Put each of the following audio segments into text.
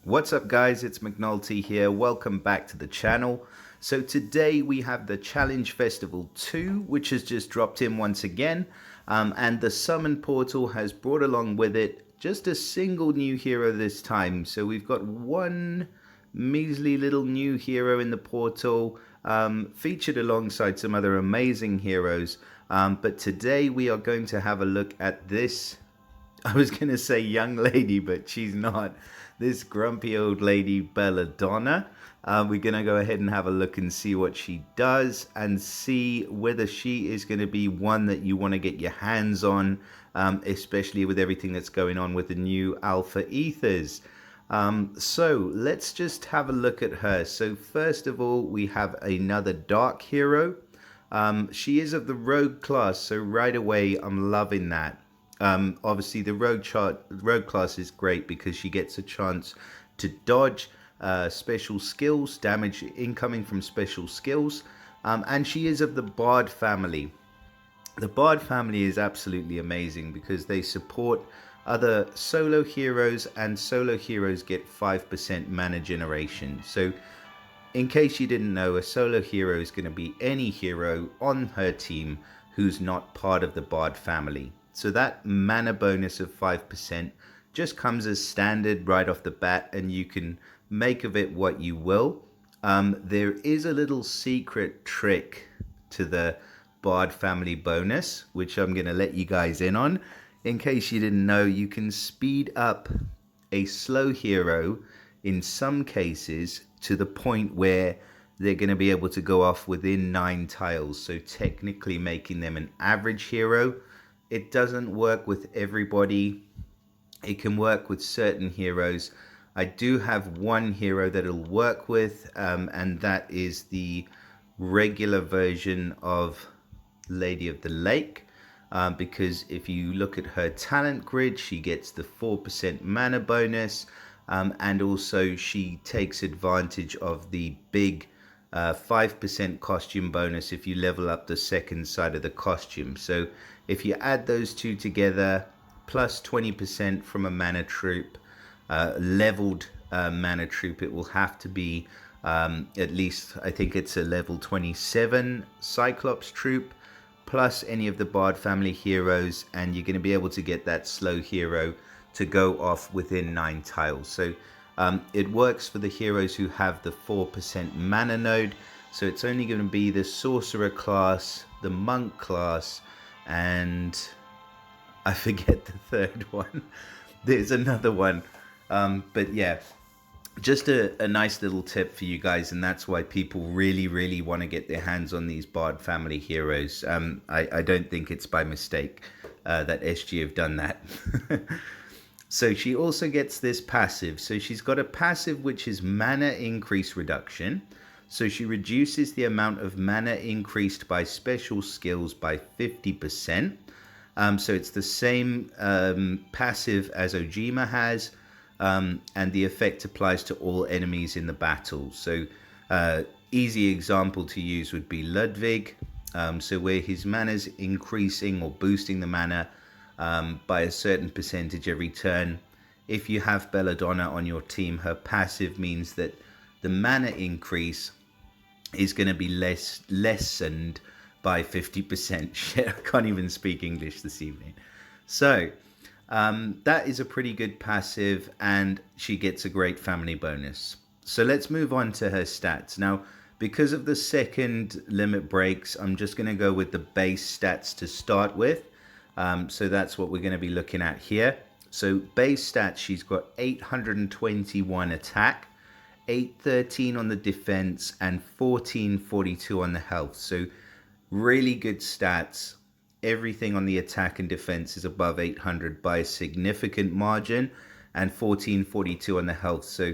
What's up guys, it's McNulty here. Welcome back to the channel. So today we have the Challenge Festival 2, which has just dropped in once again. And the Summon Portal has brought along with it just a single new hero this time. So we've got one measly little new hero in the portal, featured alongside some other amazing heroes. But today we are going to have a look at this, I was going to say young lady, but she's not. This grumpy old lady, Belladonna. We're going to go ahead and have a look and see what she does and see whether she is going to be one that you want to get your hands on, especially with everything that's going on with the new Alpha Ethers. So let's just have a look at her. So first of all, we have another dark hero. She is of the rogue class, so right away I'm loving that. Obviously the rogue class is great because she gets a chance to dodge special skills, damage incoming from special skills, and she is of the Bard family. The Bard family is absolutely amazing because they support other solo heroes, and solo heroes get 5% mana generation. So in case you didn't know, a solo hero is going to be any hero on her team who's not part of the Bard family. So that mana bonus of 5% just comes as standard right off the bat, and you can make of it what you will. There is a little secret trick to the Bard family bonus, which I'm going to let you guys in on. In case you didn't know, you can speed up a slow hero in some cases to the point where they're going to be able to go off within 9 tiles. So technically making them an average hero. It doesn't work with everybody. It can work with certain heroes. I do have one hero that it'll work with, and that is the regular version of Lady of the Lake. Because if you look at her talent grid, she gets the 4% mana bonus, and also she takes advantage of the big 5% costume bonus if you level up the second side of the costume. So if you add those two together, plus 20% from a mana troop, leveled mana troop, it will have to be at least, I think it's a level 27 Cyclops troop, plus any of the Bard family heroes, and you're going to be able to get that slow hero to go off within 9 tiles. So it works for the heroes who have the 4% mana node. So it's only going to be the sorcerer class, the monk class, and I forget the third one. There's another one. But yeah, just a nice little tip for you guys, and that's why people really want to get their hands on these Bard family heroes. I don't think it's by mistake that SG have done that. So she also gets this passive. So she's got a passive which is mana increase reduction. So she reduces the amount of mana increased by special skills by 50%. So it's the same passive as Ojima has, and the effect applies to all enemies in the battle. So easy example to use would be Ludwig. So where his mana is increasing or boosting the mana by a certain percentage every turn. If you have Belladonna on your team, her passive means that the mana increase is going to be lessened by 50%. Shit, I can't even speak English this evening. So that is a pretty good passive, and she gets a great family bonus. So let's move on to her stats. Now, because of the second limit breaks, I'm just going to go with the base stats to start with. So that's what we're going to be looking at here. So base stats, she's got 821 attack, 813 on the defense, and 1442 on the health. So really good stats. Everything on the attack and defense is above 800 by a significant margin, and 1442 on the health. So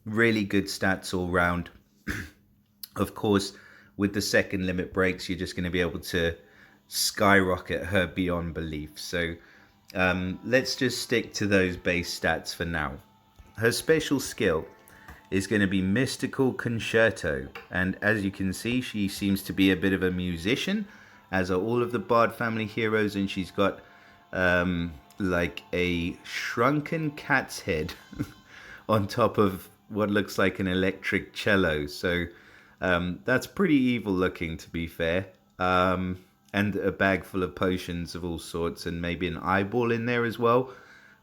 really good stats all round. Of course, with the second limit breaks, you're just going to be able to skyrocket her beyond belief. So let's just stick to those base stats for now. Her special skill is going to be Mystical Concerto, and as you can see, she seems to be a bit of a musician, as are all of the Bard family heroes, and she's got like a shrunken cat's head on top of what looks like an electric cello. So that's pretty evil looking, to be fair. And a bag full of potions of all sorts, and maybe an eyeball in there as well.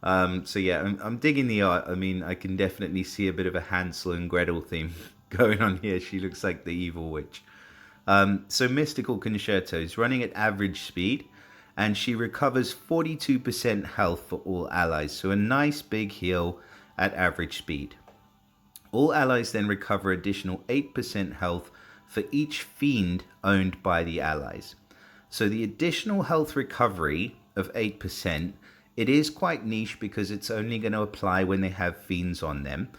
So yeah, I'm digging the art. I mean, I can definitely see a bit of a Hansel and Gretel theme going on here. She looks like the evil witch. So Mystical Concerto is running at average speed, and she recovers 42% health for all allies. So a nice big heal at average speed. All allies then recover additional 8% health for each fiend owned by the allies. So the additional health recovery of 8%, it is quite niche because it's only going to apply when they have fiends on them,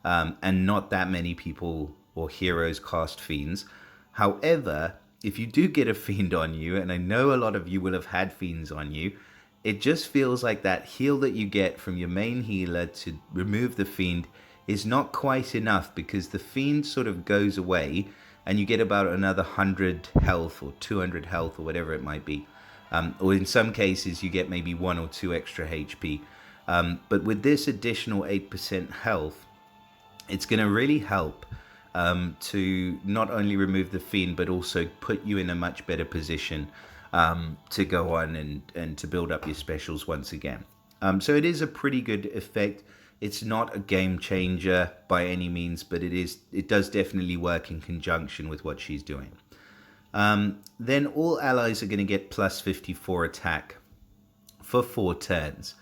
and not that many people or heroes cast fiends. However, if you do get a fiend on you, and I know a lot of you will have had fiends on you, it just feels like that heal that you get from your main healer to remove the fiend is not quite enough, because the fiend sort of goes away and you get about another 100 health or 200 health or whatever it might be. Or in some cases you get maybe 1 or 2 extra HP. But with this additional 8% health, it's going to really help to not only remove the fiend, but also put you in a much better position to go on and to build up your specials once again. So it is a pretty good effect. It's not a game changer by any means, but it does definitely work in conjunction with what she's doing. Then all allies are going to get plus 54 attack for 4 turns.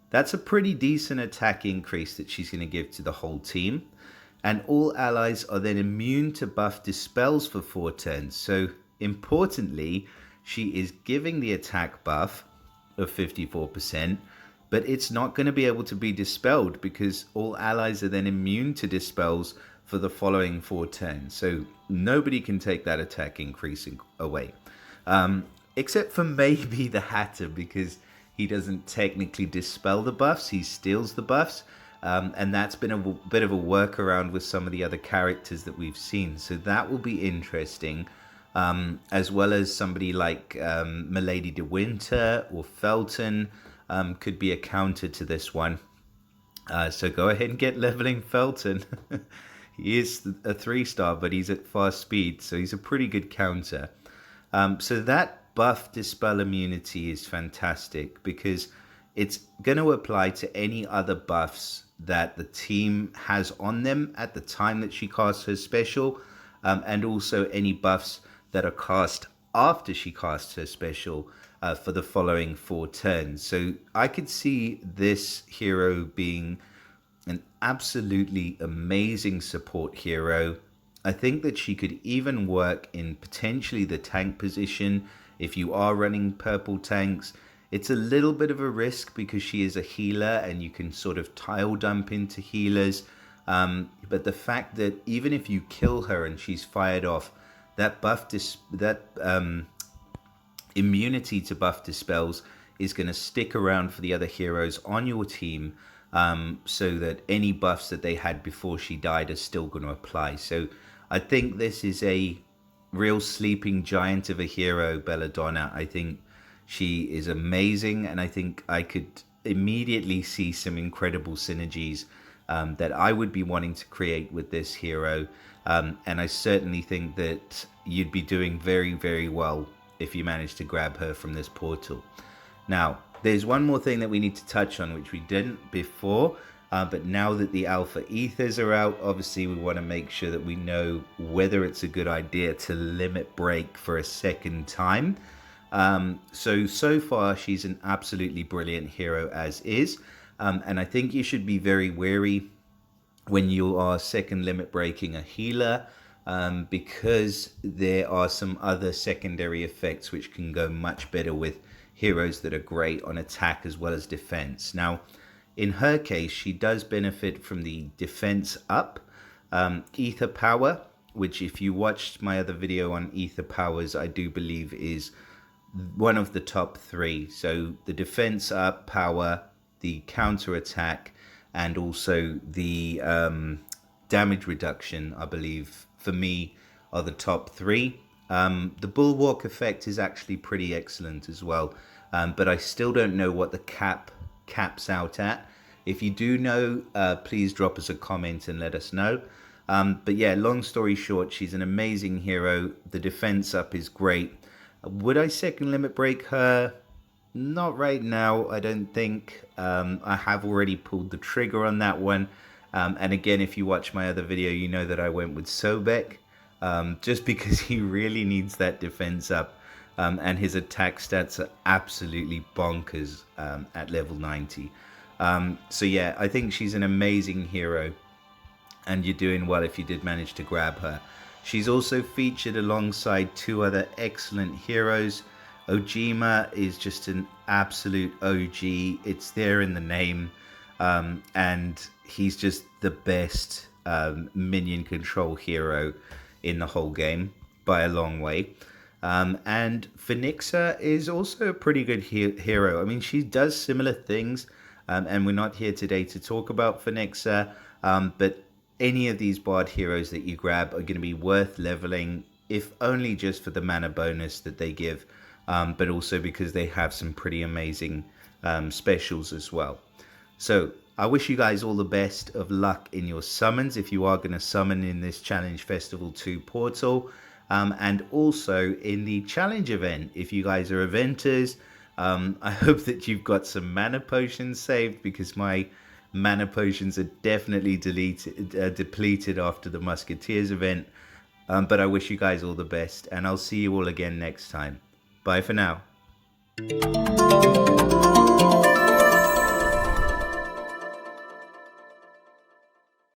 That's a pretty decent attack increase that she's going to give to the whole team. And all allies are then immune to buff dispels for 4 turns. So importantly, she is giving the attack buff of 54%, but it's not going to be able to be dispelled because all allies are then immune to dispels for the following 4 turns. So nobody can take that attack increase away. Except for maybe the Hatter, because he doesn't technically dispel the buffs, he steals the buffs. And that's been a bit of a workaround with some of the other characters that we've seen. So that will be interesting. As well as somebody like Milady de Winter or Felton could be a counter to this one. So go ahead and get leveling Felton. He is a 3-star, but he's at fast speed, so he's a pretty good counter. So that buff dispel immunity is fantastic because it's going to apply to any other buffs that the team has on them at the time that she casts her special, and also any buffs that are cast after she casts her special for the following 4 turns. So I could see this hero being an absolutely amazing support hero. I think that she could even work in potentially the tank position if you are running purple tanks. It's a little bit of a risk because she is a healer and you can sort of tile dump into healers. But the fact that even if you kill her and she's fired off, that immunity to buff dispels is going to stick around for the other heroes on your team, so that any buffs that they had before she died are still going to apply. So I think this is a real sleeping giant of a hero, Belladonna. I think she is amazing, and I think I could immediately see some incredible synergies that I would be wanting to create with this hero. And I certainly think that you'd be doing very, very well if you manage to grab her from this portal. Now, there's one more thing that we need to touch on, which we didn't before, but now that the alpha ethers are out, obviously we want to make sure that we know whether it's a good idea to limit break for a second time. So far she's an absolutely brilliant hero as is, and I think you should be very wary when you are second limit breaking a healer, because there are some other secondary effects which can go much better with heroes that are great on attack as well as defense. Now, in her case, she does benefit from the defense up ether power, which if you watched my other video on ether powers, I do believe is one of the top 3. So the defense up power, the counter attack, and also the damage reduction, I believe, for me, are the top 3. The bulwark effect is actually pretty excellent as well, but I still don't know what the caps out at. If you do know, please drop us a comment and let us know. But yeah, long story short, she's an amazing hero. The defense up is great. Would I second limit break her? Not right now, I don't think. I have already pulled the trigger on that one. And again, if you watch my other video, you know that I went with Sobek. Just because he really needs that defense up. And his attack stats are absolutely bonkers at level 90. So yeah, I think she's an amazing hero. And you're doing well if you did manage to grab her. She's also featured alongside two other excellent heroes. Ojima is just an absolute OG. It's there in the name. And he's just the best minion control hero in the whole game by a long way. And Phoenixa is also a pretty good hero. I mean, she does similar things. And we're not here today to talk about Phoenixa. But any of these bard heroes that you grab are going to be worth leveling, if only just for the mana bonus that they give, but also because they have some pretty amazing specials as well. So I wish you guys all the best of luck in your summons if you are going to summon in this Challenge Festival 2 portal, and also in the challenge event. If you guys are eventers, I hope that you've got some mana potions saved, because my mana potions are definitely depleted after the Musketeers event. But I wish you guys all the best, and I'll see you all again next time. Bye for now.